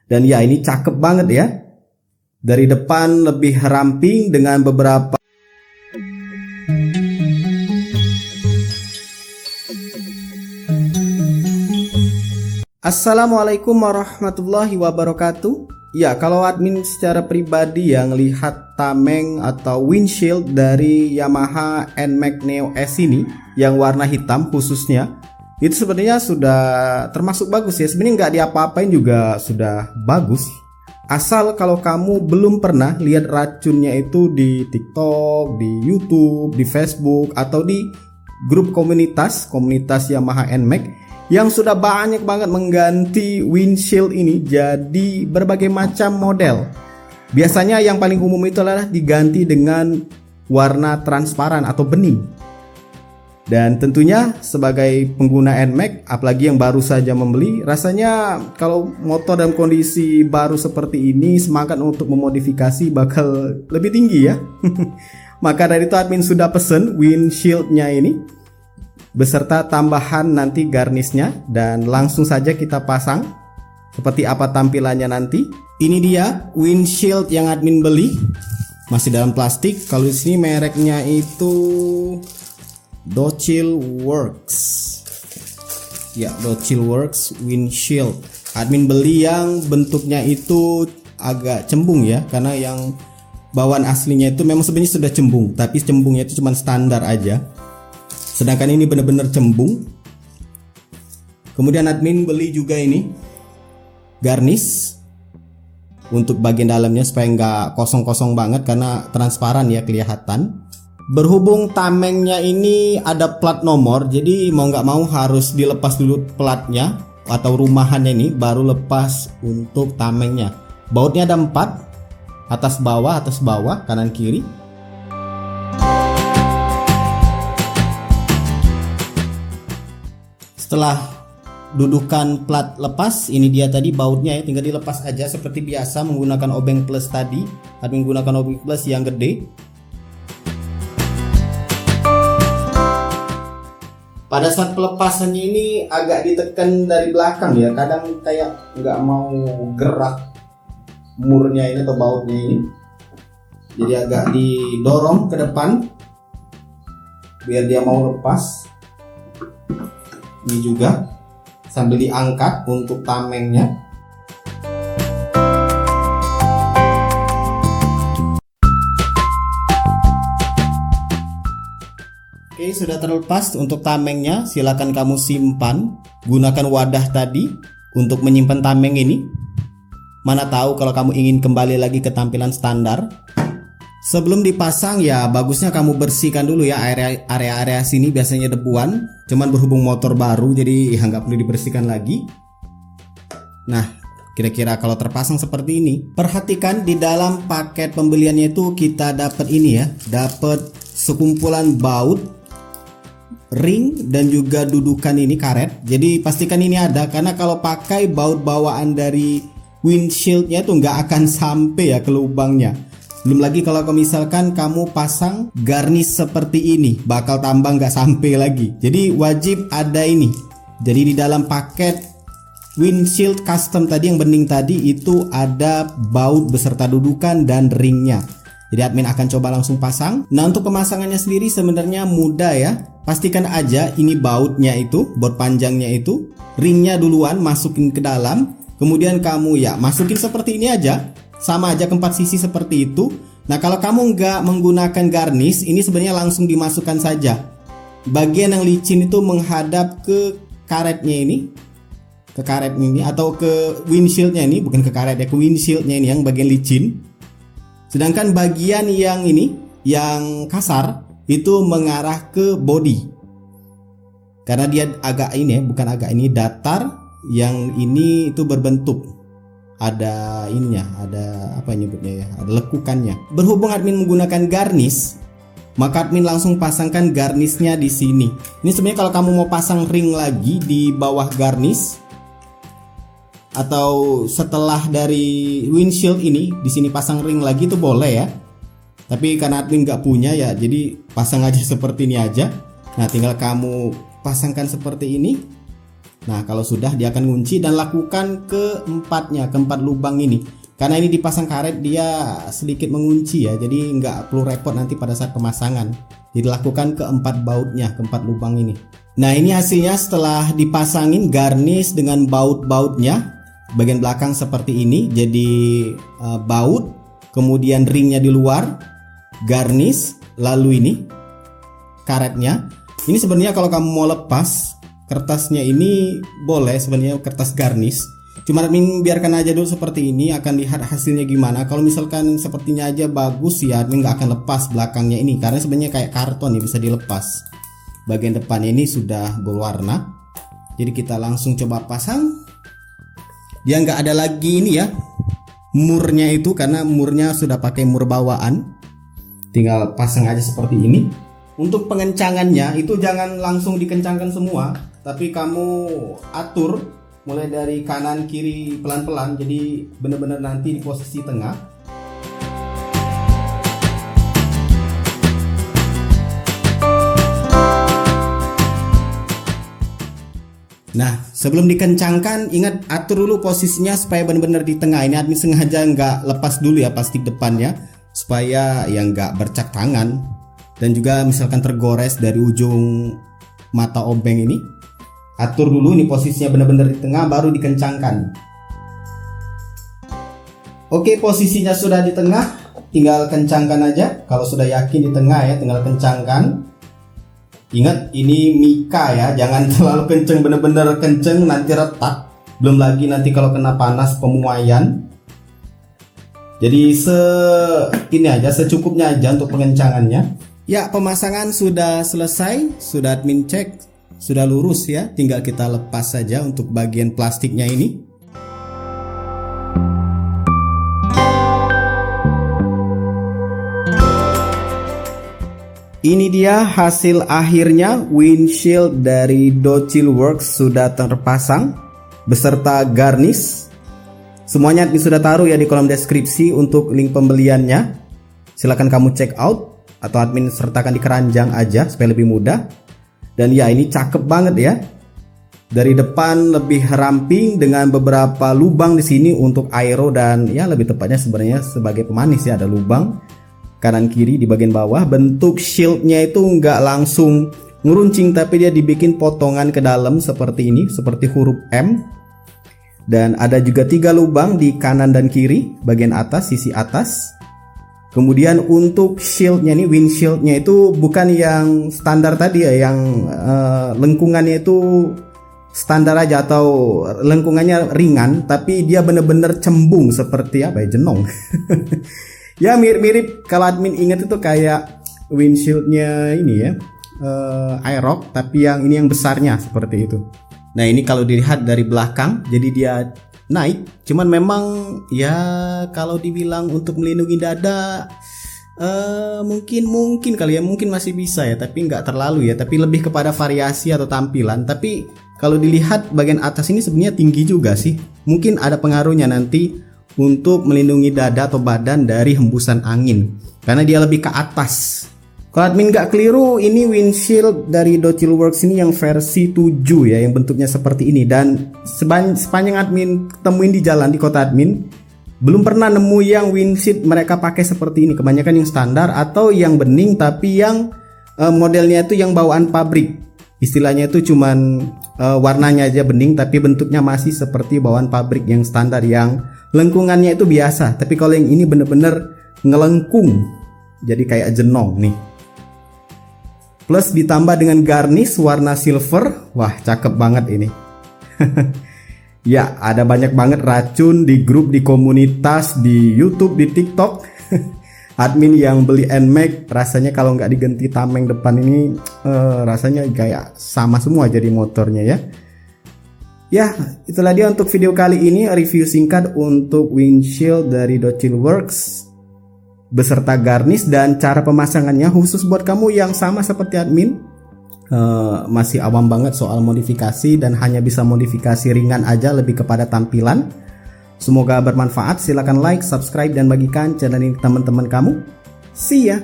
Dan ya ini cakep banget ya. Dari depan lebih ramping dengan beberapa Assalamualaikum warahmatullahi wabarakatuh. Ya, kalau admin secara pribadi yang lihat tameng atau windshield dari Yamaha NMAX Neo S ini yang warna hitam khususnya, itu sebenarnya sudah termasuk bagus ya. Sebenarnya nggak diapa-apain juga sudah bagus. Asal kalau kamu belum pernah lihat racunnya itu di TikTok, di YouTube, di Facebook, atau di grup komunitas Yamaha NMAX yang sudah banyak banget mengganti windshield ini jadi berbagai macam model. Biasanya yang paling umum itu adalah diganti dengan warna transparan atau bening. Dan tentunya sebagai pengguna NMAX, apalagi yang baru saja membeli, rasanya kalau motor dalam kondisi baru seperti ini, semangat untuk memodifikasi bakal lebih tinggi ya. Maka dari itu admin sudah pesen windshieldnya ini beserta tambahan nanti garnisnya, dan langsung saja kita pasang. Seperti apa tampilannya nanti. Ini dia windshield yang admin beli, masih dalam plastik. Kalau di sini mereknya itu Docil Works. Ya, Docil Works windshield. Admin beli yang bentuknya itu agak cembung ya, karena yang bawaan aslinya itu memang sebenarnya sudah cembung, tapi cembungnya itu cuma standar aja. Sedangkan ini benar-benar cembung. Kemudian admin beli juga ini garnish untuk bagian dalamnya supaya nggak kosong-kosong banget, karena transparan ya kelihatan. Berhubung tamengnya ini ada plat nomor, jadi mau nggak mau harus dilepas dulu platnya atau rumahannya ini baru lepas untuk tamengnya. Bautnya ada 4, atas bawah, kanan kiri. Setelah dudukan plat lepas, ini dia tadi bautnya ya, tinggal dilepas aja seperti biasa menggunakan obeng plus tadi. Admin menggunakan obeng plus yang gede. Pada saat pelepasannya ini agak ditekan dari belakang ya, kadang kayak nggak mau gerak murnya ini atau bautnya ini, jadi agak didorong ke depan biar dia mau lepas. Ini juga sambil diangkat untuk tamengnya. Oke, sudah terlepas untuk tamengnya. Silakan kamu simpan. Gunakan wadah tadi untuk menyimpan tameng ini. Mana tahu kalau kamu ingin kembali lagi ke tampilan standar. Sebelum dipasang ya bagusnya kamu bersihkan dulu ya area-area sini, biasanya debuan. Cuman berhubung motor baru jadi ya nggak perlu dibersihkan lagi. Nah, kira-kira kalau terpasang seperti ini. Perhatikan di dalam paket pembeliannya itu kita dapat ini ya, dapat sekumpulan baut, ring, dan juga dudukan ini karet. Jadi pastikan ini ada, karena kalau pakai baut bawaan dari windshieldnya itu nggak akan sampai ya ke lubangnya. Belum lagi kalau misalkan kamu pasang garnish seperti ini, bakal tambah nggak sampai lagi. Jadi wajib ada ini. Jadi di dalam paket windshield custom tadi yang bening tadi itu ada baut beserta dudukan dan ringnya. Jadi admin akan coba langsung pasang. Nah, untuk pemasangannya sendiri sebenarnya mudah ya. Pastikan aja ini bautnya itu, baut panjangnya itu, ringnya duluan masukin ke dalam. Kemudian kamu ya masukin seperti ini aja. Sama aja ke 4 sisi seperti itu. Nah, kalau kamu nggak menggunakan garnish, ini sebenarnya langsung dimasukkan saja. Bagian yang licin itu menghadap ke karetnya ini, ke karet ini atau ke windshieldnya ini, bukan ke karet ya, ke windshieldnya ini yang bagian licin. Sedangkan bagian yang ini, yang kasar itu mengarah ke body. Karena dia agak ini ya, bukan agak ini, datar. Yang ini itu berbentuk ada ininya, ada apa nyebutnya ya, ada lekukannya. Berhubung admin menggunakan garnish, maka admin langsung pasangkan garnishnya di sini. Ini sebenarnya kalau kamu mau pasang ring lagi di bawah garnish atau setelah dari windshield ini, di sini pasang ring lagi itu boleh ya. Tapi karena admin nggak punya ya, jadi pasang aja seperti ini aja. Nah, tinggal kamu pasangkan seperti ini. Nah, kalau sudah dia akan ngunci dan lakukan keempat lubang ini. Karena ini dipasang karet dia sedikit mengunci ya, jadi nggak perlu repot nanti pada saat pemasangan. Jadi lakukan keempat bautnya, keempat lubang ini. Nah, ini hasilnya setelah dipasangin garnish dengan baut-bautnya. Bagian belakang seperti ini, jadi baut, kemudian ringnya di luar, garnish, lalu ini karetnya. Ini sebenarnya kalau kamu mau lepas kertasnya ini boleh sebenarnya kertas garnish. Cuma admin biarkan aja dulu seperti ini, akan lihat hasilnya gimana. Kalau misalkan sepertinya aja bagus ya, admin nggak akan lepas belakangnya ini karena sebenarnya kayak karton ya, bisa dilepas. Bagian depan ini sudah berwarna. Jadi kita langsung coba pasang. Dia nggak ada lagi ini ya, murnya itu karena murnya sudah pakai mur bawaan. Tinggal pasang aja seperti ini. Untuk pengencangannya itu jangan langsung dikencangkan semua, tapi kamu atur mulai dari kanan kiri pelan-pelan, jadi benar-benar nanti di posisi tengah. Nah, sebelum dikencangkan ingat atur dulu posisinya supaya benar-benar di tengah. Ini admin sengaja nggak lepas dulu ya plastik depannya supaya yang nggak bercak tangan. Dan juga misalkan tergores dari ujung mata obeng ini, atur dulu ini posisinya benar-benar di tengah baru dikencangkan. Oke, posisinya sudah di tengah, tinggal kencangkan aja. Kalau sudah yakin di tengah ya, tinggal kencangkan. Ingat ini mika ya, jangan terlalu kenceng, benar-benar kenceng nanti retak. Belum lagi nanti kalau kena panas pemuaian. Jadi ini aja, secukupnya aja untuk pengencangannya. Ya, pemasangan sudah selesai, sudah admin cek, sudah lurus ya. Tinggal kita lepas saja untuk bagian plastiknya ini. Ini dia hasil akhirnya, windshield dari Docilworks sudah terpasang beserta garnish. Semuanya admin sudah taruh ya di kolom deskripsi untuk link pembeliannya. Silahkan kamu check out. Atau admin sertakan di keranjang aja supaya lebih mudah. Dan ya ini cakep banget ya. Dari depan lebih ramping dengan beberapa lubang di sini untuk aero dan ya lebih tepatnya sebenarnya sebagai pemanis ya, ada lubang kanan kiri di bagian bawah. Bentuk shieldnya itu nggak langsung ngeruncing tapi dia dibikin potongan ke dalam seperti ini, seperti huruf M. Dan ada juga 3 lubang di kanan dan kiri bagian atas, sisi atas. Kemudian untuk shieldnya nih, windshieldnya itu bukan yang standar tadi ya, yang lengkungannya itu standar aja atau lengkungannya ringan, tapi dia bener-bener cembung seperti apa ya, jenong. Ya mirip-mirip kalau admin ingat itu kayak windshieldnya ini ya, Aerox, tapi yang ini yang besarnya seperti itu. Nah ini kalau dilihat dari belakang, jadi dia naik, cuman memang ya kalau dibilang untuk melindungi dada mungkin kali ya, mungkin masih bisa ya, tapi nggak terlalu ya, tapi lebih kepada variasi atau tampilan. Tapi kalau dilihat bagian atas ini sebenarnya tinggi juga sih, mungkin ada pengaruhnya nanti untuk melindungi dada atau badan dari hembusan angin karena dia lebih ke atas. Kalau admin nggak keliru, ini windshield dari Docilworks ini yang versi 7 ya, yang bentuknya seperti ini. Dan sepanjang admin temuin di jalan di kota admin, belum pernah nemu yang windshield mereka pakai seperti ini. Kebanyakan yang standar atau yang bening, tapi yang modelnya itu yang bawaan pabrik. Istilahnya itu cuman warnanya aja bening, tapi bentuknya masih seperti bawaan pabrik yang standar, yang lengkungannya itu biasa. Tapi kalau yang ini bener-bener ngelengkung, jadi kayak jenong nih. Plus ditambah dengan garnish warna silver. Wah cakep banget ini. Ya ada banyak banget racun di grup, di komunitas, di YouTube, di TikTok. Admin yang beli NMAX rasanya kalau nggak diganti tameng depan ini rasanya kayak sama semua jadi motornya ya. Ya itulah dia untuk video kali ini, review singkat untuk windshield dari Docilworks beserta garnish dan cara pemasangannya khusus buat kamu yang sama seperti admin, masih awam banget soal modifikasi dan hanya bisa modifikasi ringan aja, lebih kepada tampilan. Semoga bermanfaat. Silakan like, subscribe dan bagikan channel ini ke teman-teman kamu. See ya.